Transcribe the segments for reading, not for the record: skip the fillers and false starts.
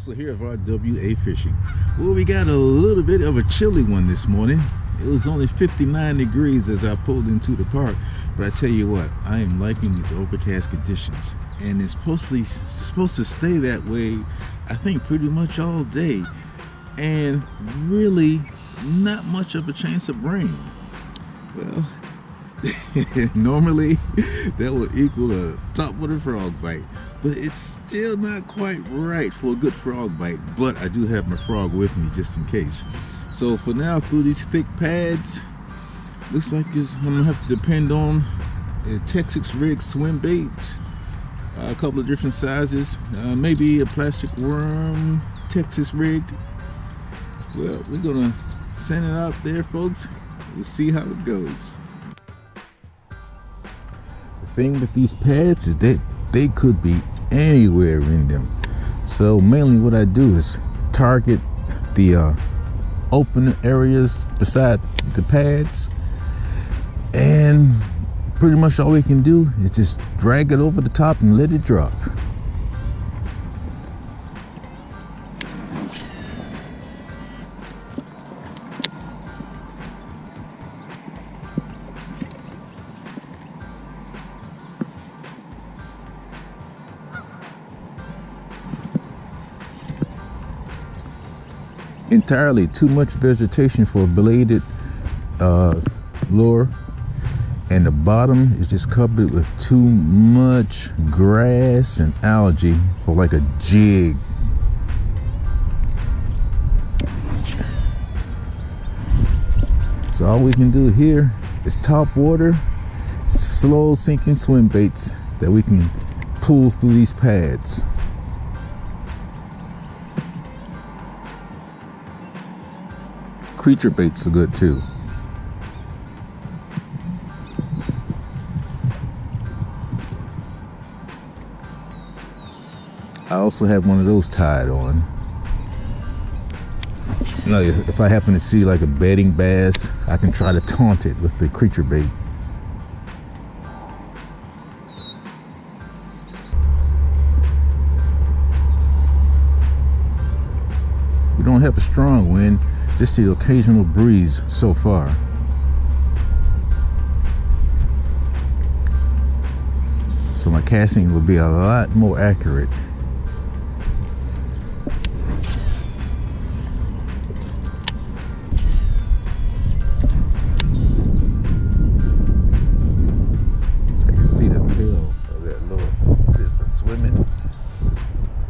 Russell here of RWA Fishing. Well, we got a little bit of a chilly one this morning. It was only 59 degrees as I pulled into the park, but I tell you what, I am liking these overcast conditions, and it's supposed to stay that way, I think, pretty much all day, and really not much of a chance of rain. Well, normally that would equal a topwater frog bite, but it's still not quite right for a good frog bite. But I do have my frog with me just in case. So for now, through these thick pads, looks like I'm gonna have to depend on a Texas rig swim bait, a couple of different sizes, maybe a plastic worm Texas rig. Well, we're gonna send it out there, folks. We'll see how it goes. The thing with these pads is that they could be anywhere in them. So mainly what I do is target the open areas beside the pads, and pretty much all we can do is just drag it over the top and let it drop. Entirely too much vegetation for a bladed lure, and the bottom is just covered with too much grass and algae for like a jig. So all we can do here is top water, slow sinking swim baits that we can pull through these pads. Creature baits are good too. I also have one of those tied on. You know, if I happen to see like a bedding bass, I can try to taunt it with the creature bait. We don't have a strong wind, just the occasional breeze so far. So my casting will be a lot more accurate. I can see the tail of that little fish swimming,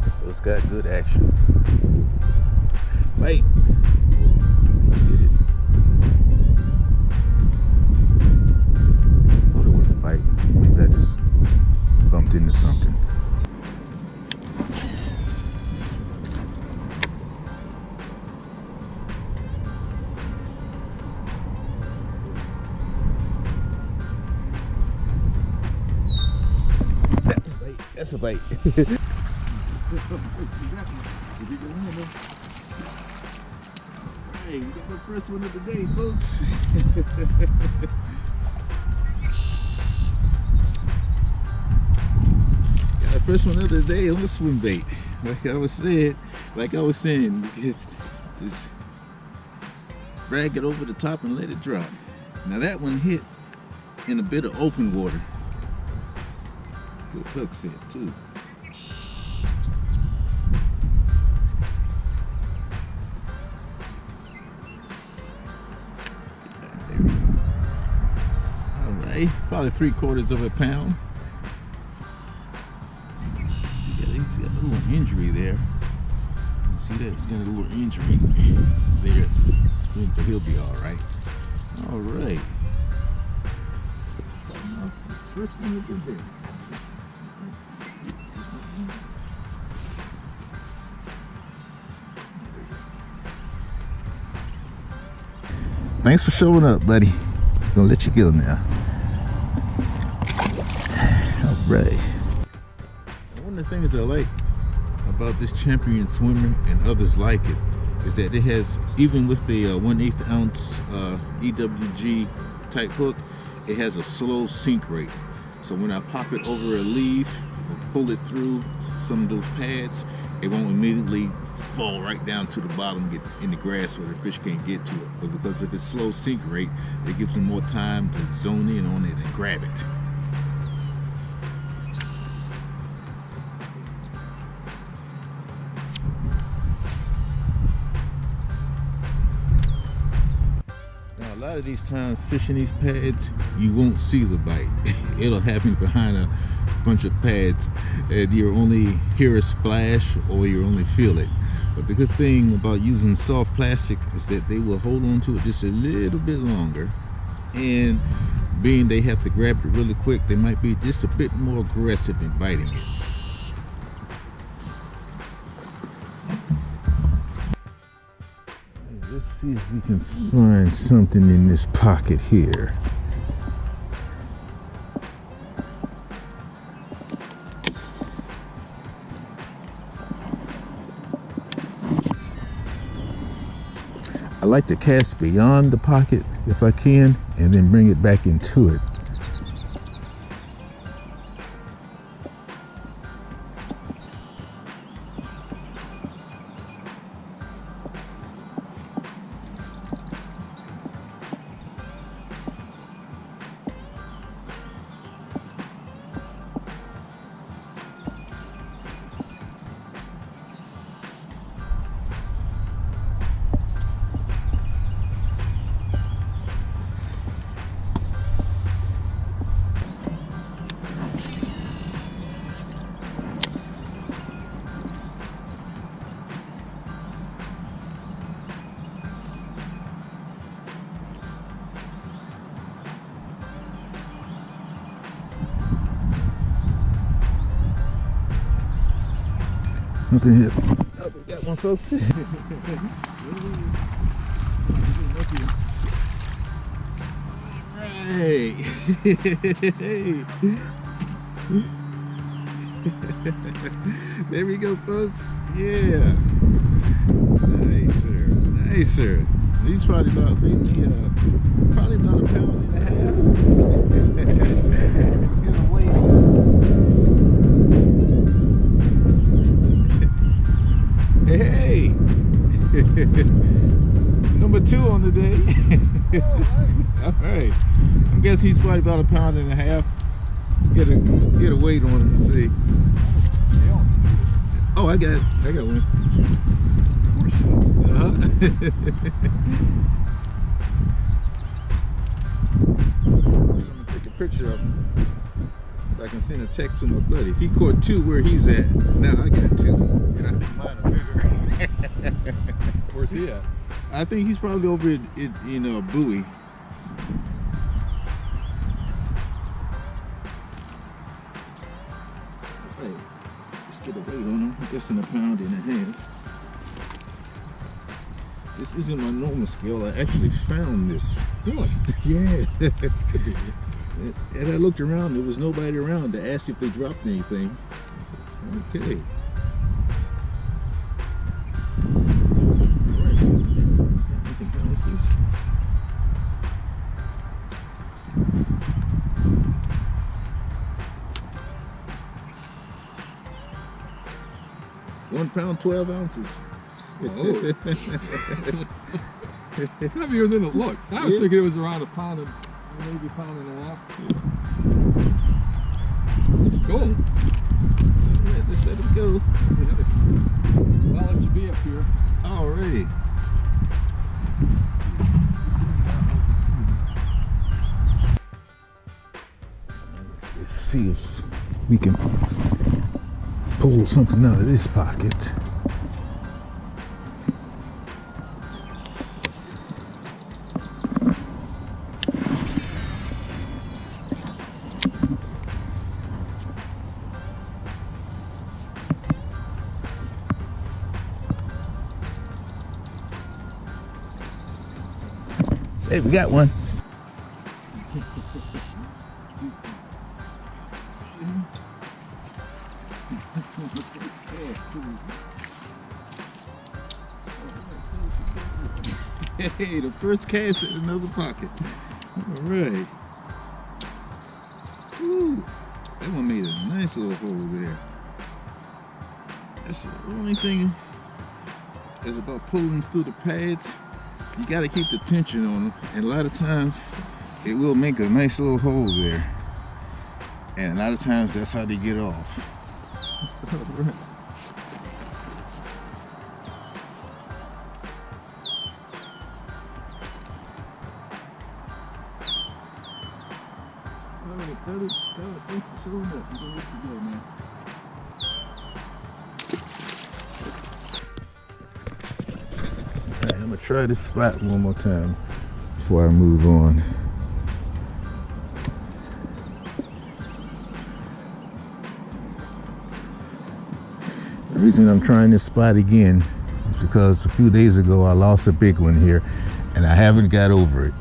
so it's got good action. Bite. Get it. Thought it was a bite. Maybe I just bumped into something. That's a bite. That's a bite. Hey, we got the first one of the day, folks. Got the first one of the day on the swim bait. Like I was saying, just drag it over the top and let it drop. Now that one hit in a bit of open water. Good hook set too. Probably 3/4 of a pound. He's got a little injury there. See that? He's got a little injury there. So he'll be all right. All right. First one of the day. Thanks for showing up, buddy. I'm gonna let you go now. Right. One of the things I like about this champion swimmer and others like it is that it has, even with the 1/8 ounce EWG type hook, it has a slow sink rate. So when I pop it over a leaf, pull it through some of those pads, it won't immediately fall right down to the bottom, get in the grass where the fish can't get to it. But because of its slow sink rate, it gives them more time to zone in on it and grab it. Now, a lot of these times fishing these pads, you won't see the bite. It'll happen behind a bunch of pads, and you only hear a splash or you only feel it. But the good thing about using soft plastic is that they will hold on to it just a little bit longer, and being they have to grab it really quick, they might be just a bit more aggressive in biting it. Let's see if we can find something in this pocket here. I like to cast beyond the pocket if I can, and then bring it back into it. Something here. Oh, we got one, folks. Hey. There we go, folks. Yeah. Nice, sir. Nice, sir. These probably about maybe probably about a pound and a half. Let's get a weight. Hey, number 2 on the day. Oh, nice. All right. I'm guessing he's probably about a pound and a half. Get a weight on him and see. Oh, I got one. I'm gonna take a picture of him so I can send a text to my buddy. He caught 2 where he's at. Now I got 2, and I think mine are bigger. Where's he at? I think he's probably over in Bowie. Hey, let's get a weight on him. I'm guessing a pound and a half. This isn't my normal scale. I actually found this. Really? Yeah. This could be. And I looked around. There was nobody around to ask if they dropped anything. I said, okay. All right. Some bounces. £1 pound, 12 ounces. Oh. It's heavier than it looks. I was thinking it was around a pound and maybe a pound and a half. Cool. Yeah, just let him go. Well, I'll let you be up here. Alrighty. Let's see if we can pull something out of this pocket. Hey, we got one. Hey, the first cast in another pocket. All right. Woo. That one made a nice little hole there. That's the only thing is about pulling through the pads. You got to keep the tension on them, and a lot of times it will make a nice little hole there, and a lot of times that's how they get off. Thanks for showing up. You know what to do, man. Alright, I'm gonna try this spot one more time before I move on. The reason I'm trying this spot again is because a few days ago I lost a big one here and I haven't got over it.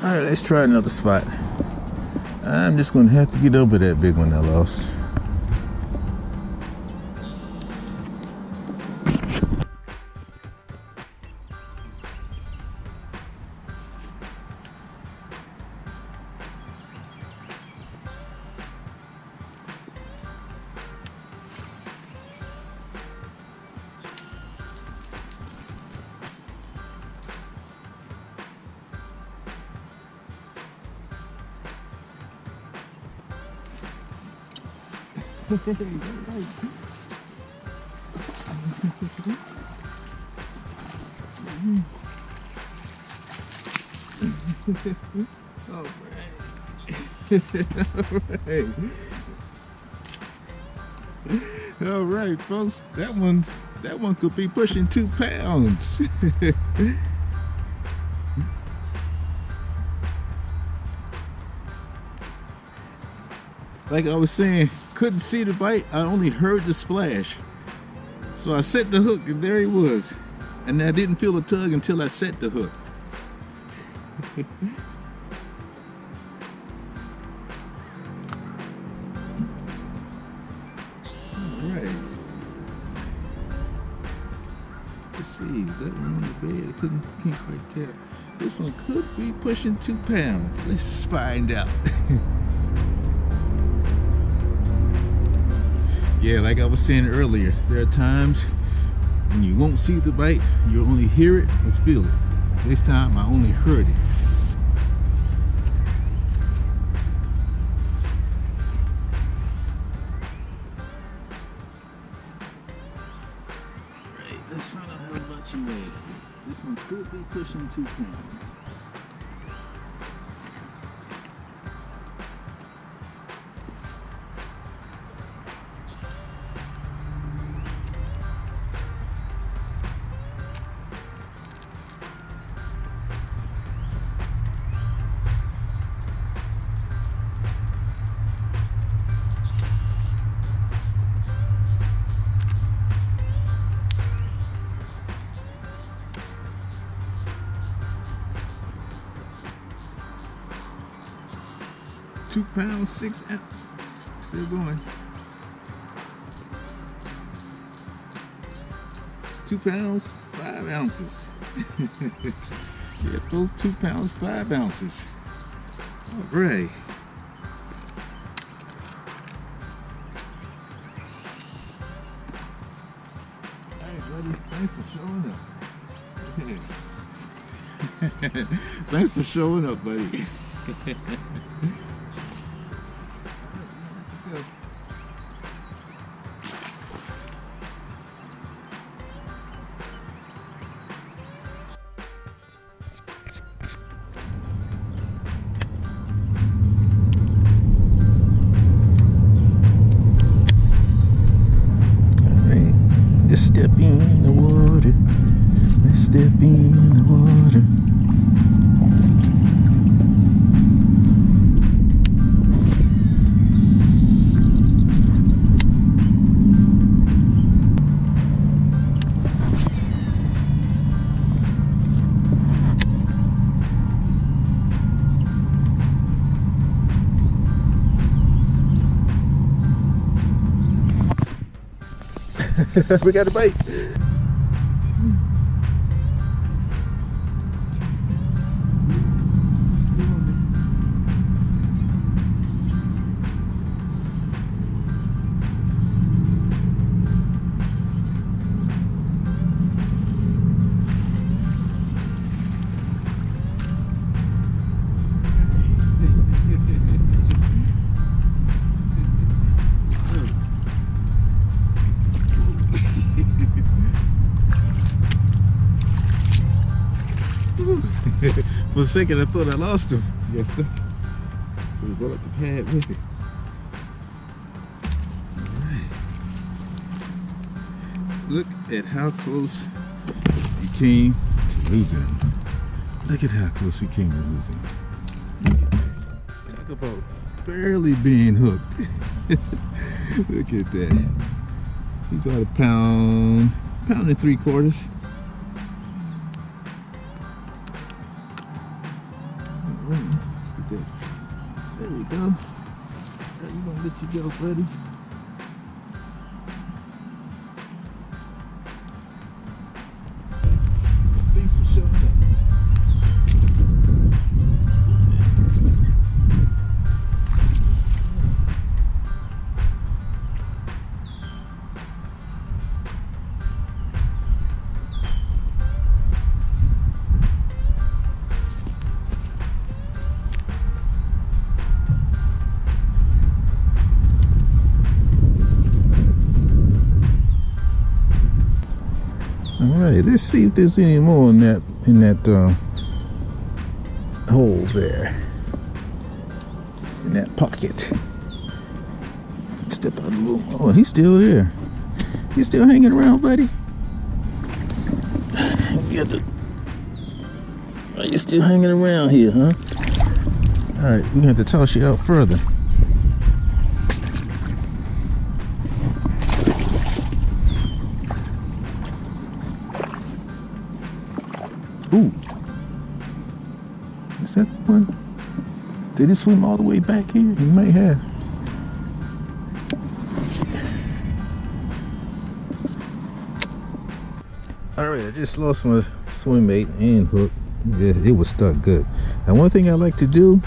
Alright, let's try another spot. I'm just going to have to get over that big one I lost. All right, folks. That one could be pushing 2 pounds. Like I was saying, couldn't see the bite. I only heard the splash. So I set the hook, and there he was. And I didn't feel a tug until I set the hook. Alright. Let's see, that one on the bed, I can't quite tell. This one could be pushing 2 pounds. Let's find out. Yeah, like I was saying earlier, there are times when you won't see the bite, you only hear it or feel it. This time I only heard it. Alright, let's find out how much you weigh. This one could be pushing 2 pounds. £2, 6 ounces. Still going. 2 pounds, 5 ounces. Yeah, those 2 pounds, 5 ounces. All right. Hey, buddy, thanks for showing up. Thanks for showing up, buddy. Let's step in the water. Let's step in the water. We got a bite. For a second, I thought I lost him. Yes, so we brought up the pad with it. All right. Look at how close we came to losing him. Look at how close we came to losing him. Talk about barely being hooked. Look at that. He's about a pound and 3/4. There we go. How you gonna let you go, buddy? Thanks for showing up. Alright, let's see if there's any more in that hole there. In that pocket. Step out a little. Oh, he's still there. He's still hanging around, buddy. We got the. Oh, you're still hanging around here, huh? Alright, we're gonna have to toss you out further. Ooh, is that one? Did it swim all the way back here? He may have. All right, I just lost my swim bait and hook. It was stuck good. Now, one thing I like to do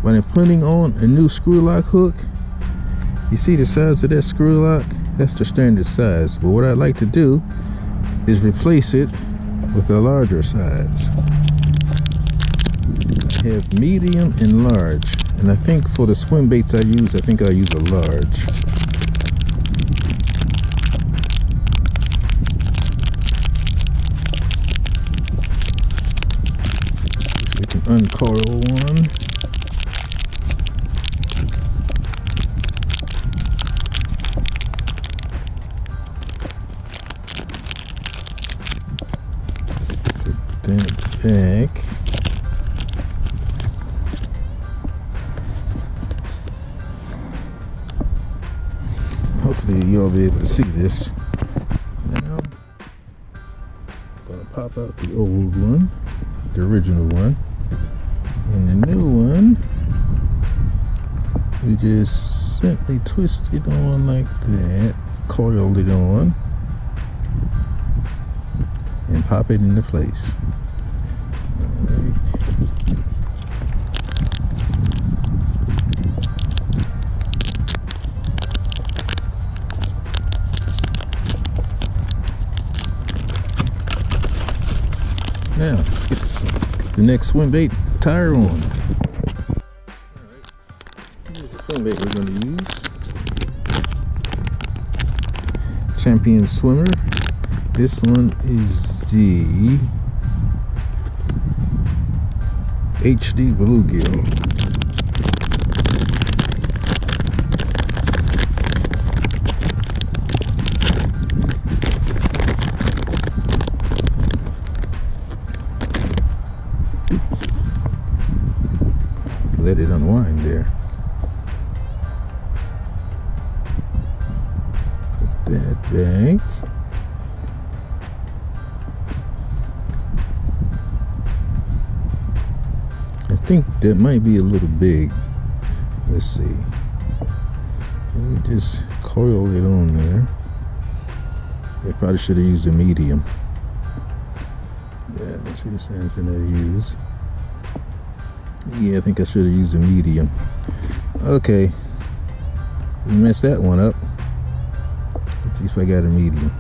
when I'm putting on a new screw lock hook, you see the size of that screw lock? That's the standard size. But what I like to do is replace it with a larger size. I have medium and large, and I think for the swim baits I use a large. So we can uncoil one. Then back. Hopefully you'll be able to see this. Now, I'm gonna pop out the old one, the original one, and the new one. We just simply twist it on like that, coil it on, and pop it into place. Now, let's get the next swim bait tire on. Alright, here's the swim bait we're going to use. Champion Swimmer. This one is the HD Bluegill. Let it unwind there. Put that back. I think that might be a little big. Let's see. Let me just coil it on there. They probably should have used a medium. Yeah, that's what the sign said I used. Yeah, I think I should have used a medium. Okay, we messed that one up. Let's see if I got a medium.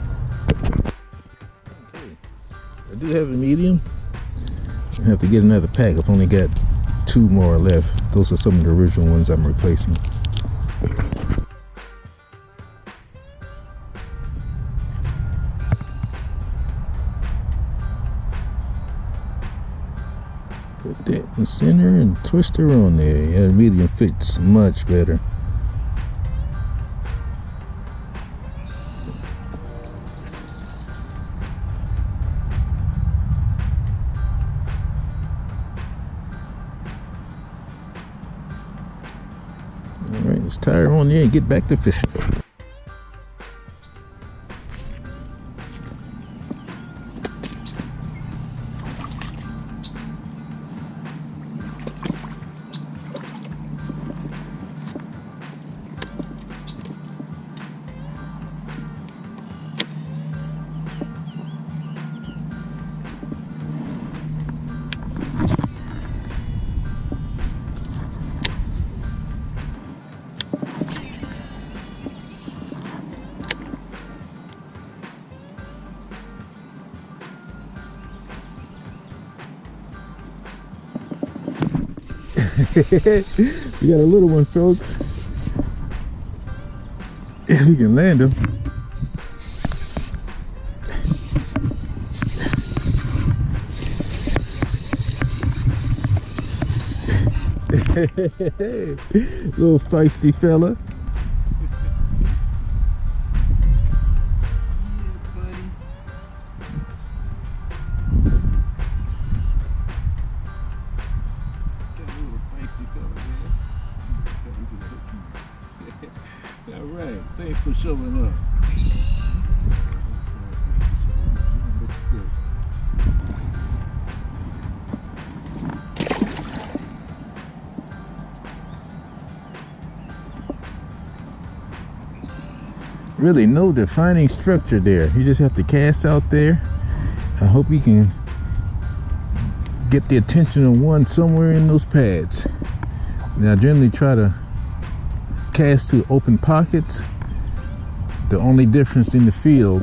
Okay, I do have a medium. I have to get another pack. I've only got 2 more left. Those are some of the original ones I'm replacing. Put that in the center and twist her on there. Yeah, the medium fits much better. Alright, let's tie her on there and get back to fishing. We got a little one, folks. If we can land him. Little feisty fella. All right, thanks for showing up. Really no defining structure there. You just have to cast out there. I hope you can get the attention of one somewhere in those pads. Now generally try to cast to open pockets. The only difference in the field,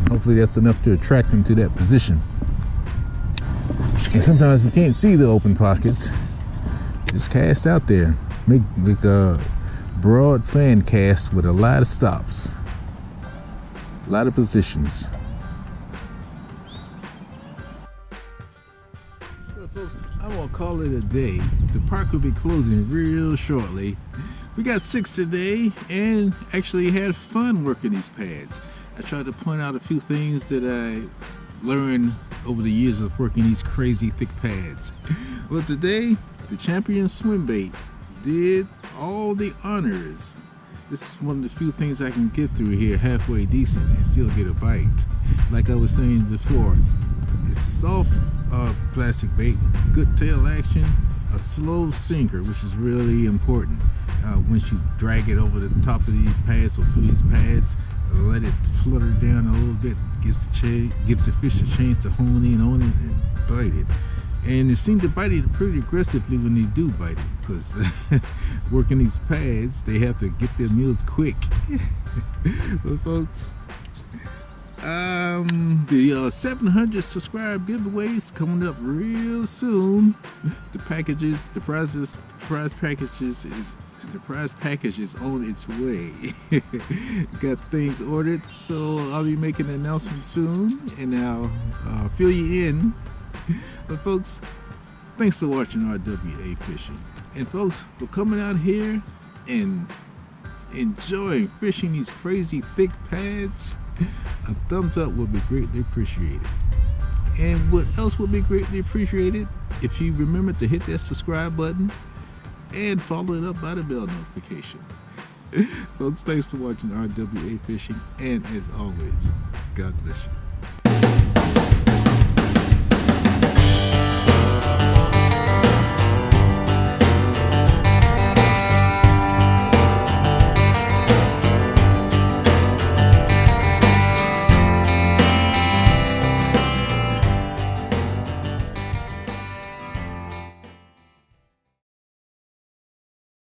hopefully that's enough to attract them to that position. And sometimes we can't see the open pockets. Just cast out there. Make a broad fan cast with a lot of stops, a lot of positions. Well, folks, I won't call it a day. The park will be closing real shortly. We got 6 today and actually had fun working these pads. I tried to point out a few things that I learned over the years of working these crazy thick pads. Well, today the champion swim bait did all the honors. This is one of the few things I can get through here halfway decent and still get a bite. Like I was saying before, it's a soft plastic bait, good tail action, a slow sinker, which is really important. Once you drag it over the top of these pads or through these pads, let it flutter down a little bit, gives the fish a chance to hone in on it and bite it. And it seemed to bite it pretty aggressively when they do bite it, because working these pads, they have to get their meals quick. Well, folks, the 700 subscribe giveaways coming up real soon. The prize package is on its way. Got things ordered, so I'll be making an announcement soon, and I'll fill you in. But folks, thanks for watching RWA Fishing. And folks, for coming out here and enjoying fishing these crazy thick pads, a thumbs up would be greatly appreciated. And what else would be greatly appreciated? If you remember to hit that subscribe button and follow it up by the bell notification. Folks, thanks for watching RWA Fishing, and as always, God bless you.